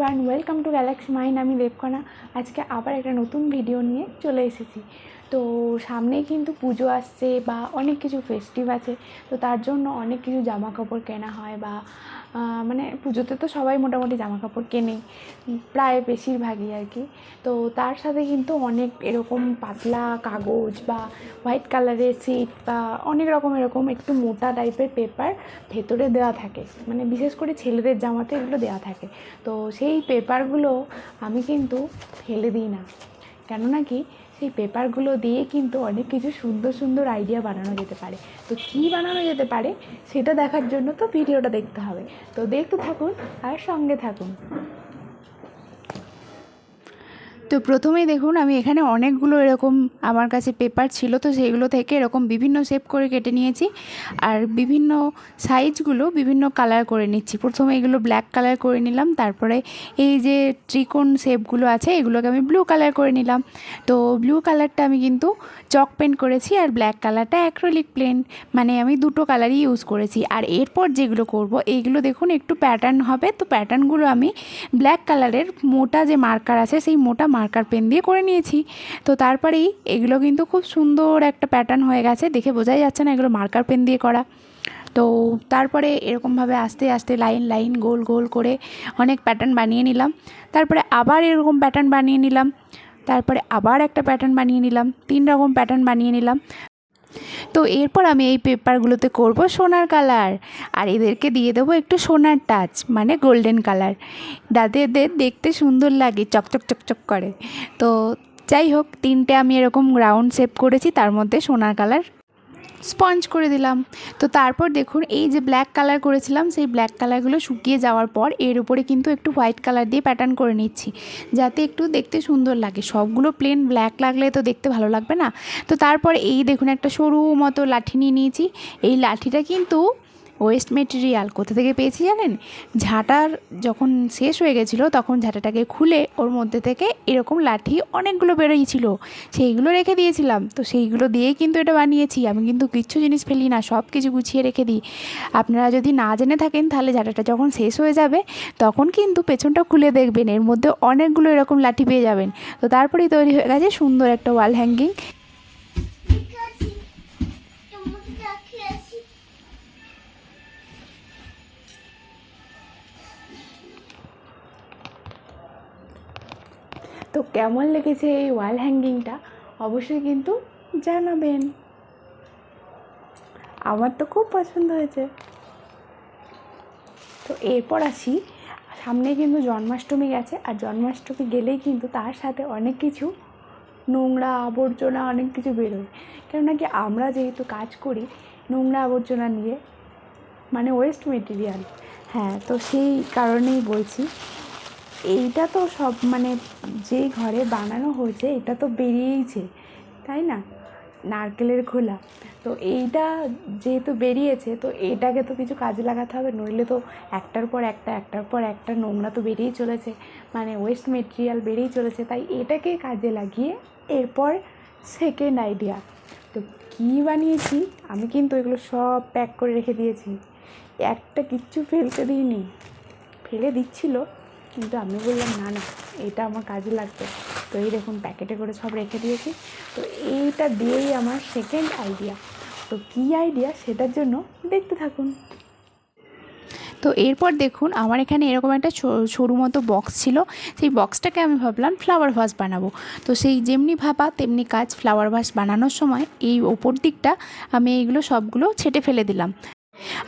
Everyone, welcome to Galaxy mind. আমি দেবকণা আজকে আবার একটা নতুন ভিডিও নিয়ে চলে এসেছি। তো সামনেই কিন্তু পুজো আসছে বা অনেক কিছু ফেস্টিভ আছে, তো তার জন্য অনেক কিছু জামা কাপড় কেনা হয় বা মানে পুজোতে তো সবাই মোটামুটি জামা কাপড় কেনে, প্রায় বেশিরভাগই আর কি। তো তার সাথে কিন্তু অনেক এরকম পাতলা কাগজ বা হোয়াইট কালারের সিট বা অনেক রকম এরকম একটু মোটা টাইপের পেপার ভেতরে দেওয়া থাকে, মানে বিশেষ করে ছেলেদের জামাতে এগুলো দেওয়া থাকে। তো সেই পেপারগুলো আমি কিন্তু ফেলে দিই না, কেননা কি সেই পেপারগুলো দিয়ে কিন্তু অনেক কিছু সুন্দর সুন্দর আইডিয়া বানানো যেতে পারে। তো কী বানানো যেতে পারে সেটা দেখার জন্য তো ভিডিওটা দেখতে হবে। তো দেখতে থাকুন আর সঙ্গে থাকুন। তো প্রথমেই দেখুন, আমি এখানে অনেকগুলো এরকম আমার কাছে পেপার ছিল, তো সেইগুলো থেকে এরকম বিভিন্ন শেপ করে কেটে নিয়েছি আর বিভিন্ন সাইজগুলো বিভিন্ন কালার করে নিচ্ছি। প্রথমে এগুলো ব্ল্যাক কালার করে নিলাম, তারপরে এই যে ত্রিকোণ শেপগুলো আছে এগুলোকে আমি ব্লু কালার করে নিলাম। তো ব্লু কালারটা আমি কিন্তু চক পেন্ট করেছি আর ব্ল্যাক কালারটা অ্যাক্রিলিক পেন, মানে আমি দুটো কালারই ইউজ করেছি। আর এরপর যেগুলো করব এইগুলো দেখুন একটু প্যাটার্ন হবে, তো প্যাটার্নগুলো আমি ব্ল্যাক কালারের মোটা যে মার্কার আছে সেই মোটা মার্কার পেন দিয়ে করে নিয়েছি। তো তারপরেই এগুলো কিন্তু খুব সুন্দর একটা প্যাটার্ন হয়ে গেছে, দেখে বোঝাই যাচ্ছে না এগুলো মার্কার পেন দিয়ে করা। তো তারপরে এরকমভাবে আস্তে আস্তে লাইন লাইন গোল গোল করে অনেক প্যাটার্ন বানিয়ে নিলাম। তারপরে আবার এরকম প্যাটার্ন বানিয়ে নিলাম, তারপরে আবার একটা প্যাটার্ন বানিয়ে নিলাম, 3 রকম প্যাটার্ন বানিয়ে নিলাম। তো এরপর আমি এই পেপারগুলোতে করব সোনার কালার, আর এদেরকে দিয়ে দেবো একটু সোনার টাচ, মানে গোল্ডেন কালার, যাতে এদের দেখতে সুন্দর লাগে, চকচক চকচক করে। তো যাই হোক, 3টে আমি এরকম রাউন্ড শেপ করেছি, তার মধ্যে সোনার কালার স্পঞ্জ করে দিলাম। তো তারপর দেখুন এই যে ব্ল্যাক কালার করেছিলাম সেই ব্ল্যাক কালারগুলো শুকিয়ে যাওয়ার পর এর উপরে কিন্তু একটু হোয়াইট কালার দিয়ে প্যাটার্ন করে নিচ্ছি, যাতে একটু দেখতে সুন্দর লাগে। সবগুলো প্লেন ব্ল্যাক লাগলে তো দেখতে ভালো লাগবে না। তো তারপর এই দেখুন একটা সরু মতো লাঠি নিয়ে নিয়েছি। এই লাঠিটা কিন্তু ওয়েস্ট মেটেরিয়াল কোথা থেকে পেয়েছি জানেন? ঝাঁটার যখন শেষ হয়ে গেছিলো তখন ঝাঁটাটাকে খুলে ওর মধ্যে থেকে এরকম লাঠি অনেকগুলো বেরোয়ছিল, সেইগুলো রেখে দিয়েছিলাম। তো সেইগুলো দিয়েই কিন্তু এটা বানিয়েছি। আমি কিন্তু কিচ্ছু জিনিস ফেলি না, সব কিছু গুছিয়ে রেখে দিই। আপনারা যদি না জেনে থাকেন তাহলে ঝাঁটাটা যখন শেষ হয়ে যাবে তখন কিন্তু পেছনটা খুলে দেখবেন, এর মধ্যে অনেকগুলো এরকম লাঠি পেয়ে যাবেন। তো তারপরেই তৈরি হয়ে গেছে সুন্দর একটা ওয়াল হ্যাঙ্গিং। তো কেমন লেগেছে এই ওয়াল হ্যাঙ্গিংটা অবশ্যই কিন্তু জানাবেন। আমার তো খুব পছন্দ হয়েছে। তো এরপর আসি, সামনে কিন্তু জন্মাষ্টমী গেছে, আর জন্মাষ্টমী গেলেই কিন্তু তার সাথে অনেক কিছু নোংরা আবর্জনা অনেক কিছু বেরোয়, কেননা কি আমরা যেহেতু কাজ করি নোংরা আবর্জনা নিয়ে, মানে ওয়েস্ট মেটেরিয়াল। হ্যাঁ, তো সেই কারণেই বলছি, এইটা তো সব মানে যেই ঘরে বানানো হয়েছে এটা তো বেরিয়েইছে, তাই না? নারকেলের খোলা, তো এইটা যেহেতু বেরিয়েছে তো এটাকে তো কিছু কাজে লাগাতে হবে, নইলে তো একটার পর একটা নোংরা তো বেরিয়েই চলেছে, মানে ওয়েস্ট মেটেরিয়াল বেরিয়েই চলেছে। তাই এটাকে কাজে লাগিয়ে এরপর সেকেন্ড আইডিয়া। তো কী বানিয়েছি, আমি কিন্তু এগুলো সব প্যাক করে রেখে দিয়েছি, একটা কিচ্ছু ফেলতে দিইনি। ফেলে দিচ্ছিল কিন্তু আমি বললাম না না, এটা আমার কাজে লাগবে। তো এই দেখুন প্যাকেটে করে সব রেখে দিয়েছি। তো এইটা দিয়েই আমার সেকেন্ড আইডিয়া। তো কী আইডিয়া সেটার জন্য দেখতে থাকুন। তো এরপর দেখুন আমার এখানে এরকম একটা সরু মতো বক্স ছিল, সেই বক্সটাকে আমি ভাবলাম ফ্লাওয়ার ভাস বানাবো। তো সেই যেমনি ভাবা তেমনি কাজ, ফ্লাওয়ার ভাস বানানোর সময় এই ওপর দিকটা আমি এইগুলো সবগুলো ছেটে ফেলে দিলাম,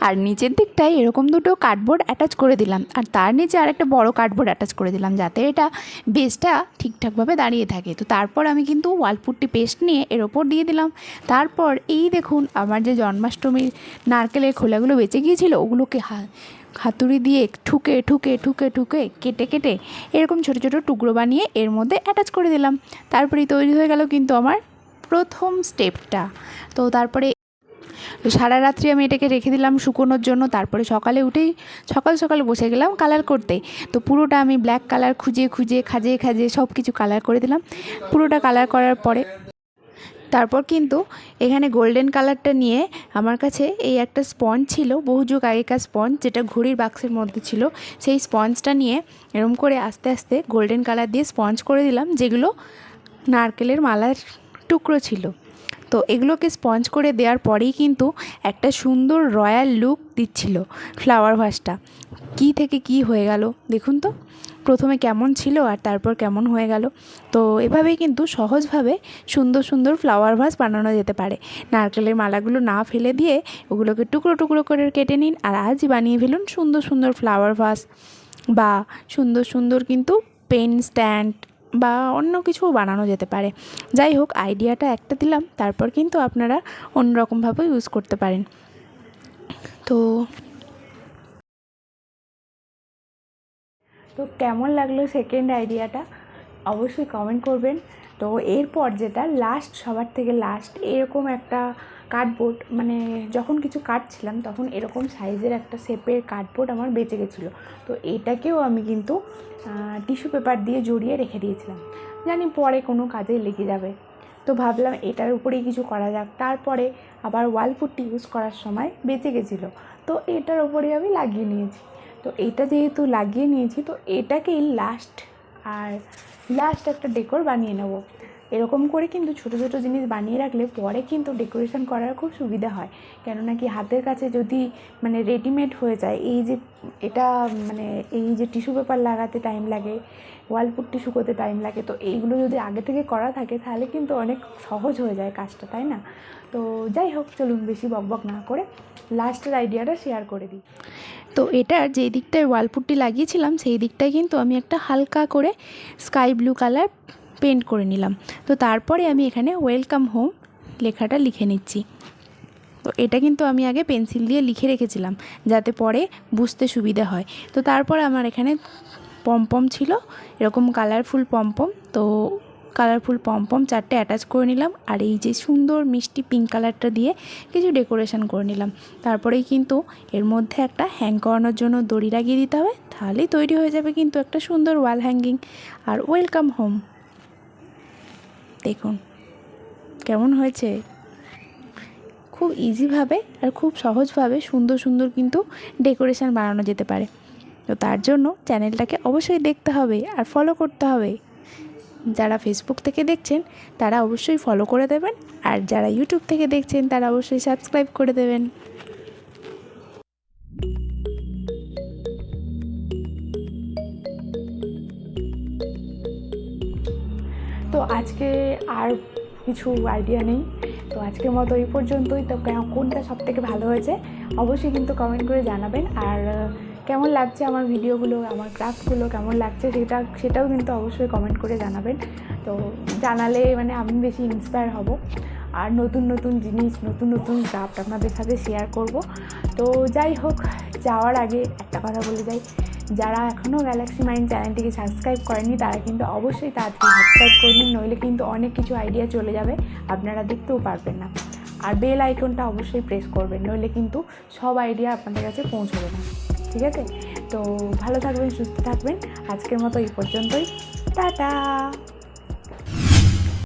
আর নিচের দিকটায় এরকম দুটো কার্ডবোর্ড অ্যাটাচ করে দিলাম, আর তার নিচে আর একটা বড়ো কার্ডবোর্ড অ্যাটাচ করে দিলাম, যাতে এটা বেসটা ঠিকঠাকভাবে দাঁড়িয়ে থাকে। তো তারপর আমি কিন্তু ওয়ালপুট্টি পেস্ট নিয়ে এর ওপর দিয়ে দিলাম। তারপর এই দেখুন আমার যে জন্মাষ্টমীর নারকেলের খোলাগুলো বেঁচে গিয়েছিল ওগুলোকে হাতুড়ি দিয়ে ঠুকে ঠুকে ঠুকে ঠুকে কেটে কেটে এরকম ছোটো ছোটো টুকরো বানিয়ে এর মধ্যে অ্যাটাচ করে দিলাম। তারপরেই তৈরি হয়ে গেল কিন্তু আমার প্রথম স্টেপটা। তো তারপরে সারা রাত্রি আমি এটাকে রেখে দিলাম শুকোনোর জন্য। তারপরে সকালে উঠেই সকাল সকাল বসে গেলাম কালার করতে। তো পুরোটা আমি ব্ল্যাক কালার খুঁজে খুঁজে খাজিয়ে খাজিয়ে সব কিছু কালার করে দিলাম। পুরোটা কালার করার পরে তারপর কিন্তু এখানে গোল্ডেন কালারটা নিয়ে আমার কাছে এই একটা স্পঞ্জ ছিল, বহু যুগ আগেকার স্পঞ্জ, যেটা ঘড়ির বাক্সের মধ্যে ছিল। সেই স্পঞ্জটা নিয়ে এরকম করে আস্তে আস্তে গোল্ডেন কালার দিয়ে স্পঞ্জ করে দিলাম, যেগুলো নারকেলের মালার টুকরো ছিল। তো এগুলোকে স্পঞ্জ করে দেওয়ার পরেই কিন্তু একটা সুন্দর রয়্যাল লুক দিচ্ছিল ফ্লাওয়ার ভাসটা। কী থেকে কী হয়ে গেল দেখুন তো, প্রথমে কেমন ছিল আর তারপর কেমন হয়ে গেল। তো এভাবেই কিন্তু সহজভাবে সুন্দর সুন্দর ফ্লাওয়ার ভাস বানানো যেতে পারে। নারকেলের মালাগুলো না ফেলে দিয়ে ওগুলোকে টুকরো টুকরো করে কেটে নিন, আর আজই বানিয়ে ফেলুন সুন্দর সুন্দর ফ্লাওয়ার ভাস, বা সুন্দর সুন্দর কিন্তু পেন স্ট্যান্ড বা অন্য কিছুও বানানো যেতে পারে। যাই হোক, আইডিয়াটা একটা দিলাম, তারপর কিন্তু আপনারা অন্যরকমভাবে ইউজ করতে পারেন। তো কেমন লাগলো সেকেন্ড আইডিয়াটা অবশ্যই কমেন্ট করবেন। তো এরপর যেটা লাস্ট, সবার থেকে লাস্ট, এরকম একটা কার্ডবোর্ড, মানে যখন কিছু কাটছিলাম তখন এরকম সাইজের একটা শেপের কার্ডবোর্ড আমার বেঁচে গেছিলো। তো এটাকেও আমি কিন্তু টিস্যু পেপার দিয়ে জড়িয়ে রেখে দিয়েছিলাম, জানি পরে কোনো কাজে লেগে যাবে। তো ভাবলাম এটার উপরেই কিছু করা যাক। তারপরে আবার ওয়াল পুট্টি ইউজ করার সময় বেঁচে গেছিলো, তো এটার উপরেই আমি লাগিয়ে নিয়েছি। তো এটা যেহেতু লাগিয়ে নিয়েছি, তো এটাকেই লাস্ট একটা ডেকোর বানিয়ে নেব। এরকম করে কিন্তু ছোটো ছোটো জিনিস বানিয়ে রাখলে পরে কিন্তু ডেকোরেশন করার খুব সুবিধা হয়। কেননা কি হাতের কাছে যদি মানে রেডিমেড হয়ে যায়, এই যে এটা মানে এই যে টিস্যু পেপার লাগাতে টাইম লাগে, ওয়াল পুট্টি শুকোতে টাইম লাগে, তো এইগুলো যদি আগে থেকে করা থাকে তাহলে কিন্তু অনেক সহজ হয়ে যায় কাজটা, তাই না? তো যাই হোক, চলুন বেশি বকবক না করে লাস্টের আইডিয়াটা শেয়ার করে দিই। তো এটার যেই দিকটায় ওয়াল পুট্টি লাগিয়েছিলাম সেই দিকটায় কিন্তু আমি একটা হালকা করে স্কাই ব্লু কালার পেন্ট করে নিলাম। তো তারপরে আমি এখানে ওয়েলকাম হোম লেখাটা লিখে নিচ্ছি। তো এটা কিন্তু আমি আগে পেন্সিল দিয়ে লিখে রেখেছিলাম যাতে পরে বুঝতে সুবিধা হয়। তো তারপরে আমার এখানে পমপম ছিল, এরকম কালারফুল পমপম। তো কালারফুল পমপম 4টে অ্যাটাচ করে নিলাম, আর এই যে সুন্দর মিষ্টি পিঙ্ক কালারটা দিয়ে কিছু ডেকোরেশন করে নিলাম। তারপরেই কিন্তু এর মধ্যে একটা হ্যাং করানোর জন্য দড়ি লাগিয়ে দিতে হবে, তাহলেই তৈরি হয়ে যাবে কিন্তু একটা সুন্দর ওয়াল হ্যাঙ্গিং আর ওয়েলকাম হোম। দেখুন কেমন হয়েছে, খুব ইজিভাবে আর খুব সহজভাবে সুন্দর সুন্দর কিন্তু ডেকোরেশন বানানো যেতে পারে। তো তার জন্য চ্যানেলটাকে অবশ্যই দেখতে হবে আর ফলো করতে হবে। যারা ফেসবুক থেকে দেখছেন তারা অবশ্যই ফলো করে দেবেন, আর যারা ইউটিউব থেকে দেখছেন তারা অবশ্যই সাবস্ক্রাইব করে দেবেন। তো আজকে আর কিছু আইডিয়া নেই, তো আজকের মতো এই পর্যন্তই। তো কোনটা সবথেকে ভালো হয়েছে অবশ্যই কিন্তু কমেন্ট করে জানাবেন, আর কেমন লাগছে আমার ভিডিওগুলো, আমার ক্রাফটগুলো কেমন লাগছে সেটাও কিন্তু অবশ্যই কমেন্ট করে জানাবেন। তো জানালে মানে আমি বেশি ইন্সপায়ার হব, আর নতুন নতুন জিনিস, নতুন নতুন ক্রাফট আপনাদের সাথে শেয়ার করব। তো যাই হোক, যাওয়ার আগে একটা কথা বলে যাই, যারা এখনও গ্যালাক্সি মাইন্ড চ্যানেলটিকে সাবস্ক্রাইব করেনি তারা কিন্তু অবশ্যই তাড়াতাড়ি সাবস্ক্রাইব করে নিন, নইলে কিন্তু অনেক কিছু আইডিয়া চলে যাবে, আপনারা দেখতেও পারবেন না। আর বেল আইকনটা অবশ্যই প্রেস করবেন, নইলে কিন্তু সব আইডিয়া আপনাদের কাছে পৌঁছবে না। ঠিক আছে? তো ভালো থাকবেন, সুস্থ থাকবেন। আজকের মতো এই পর্যন্তই, টাটা।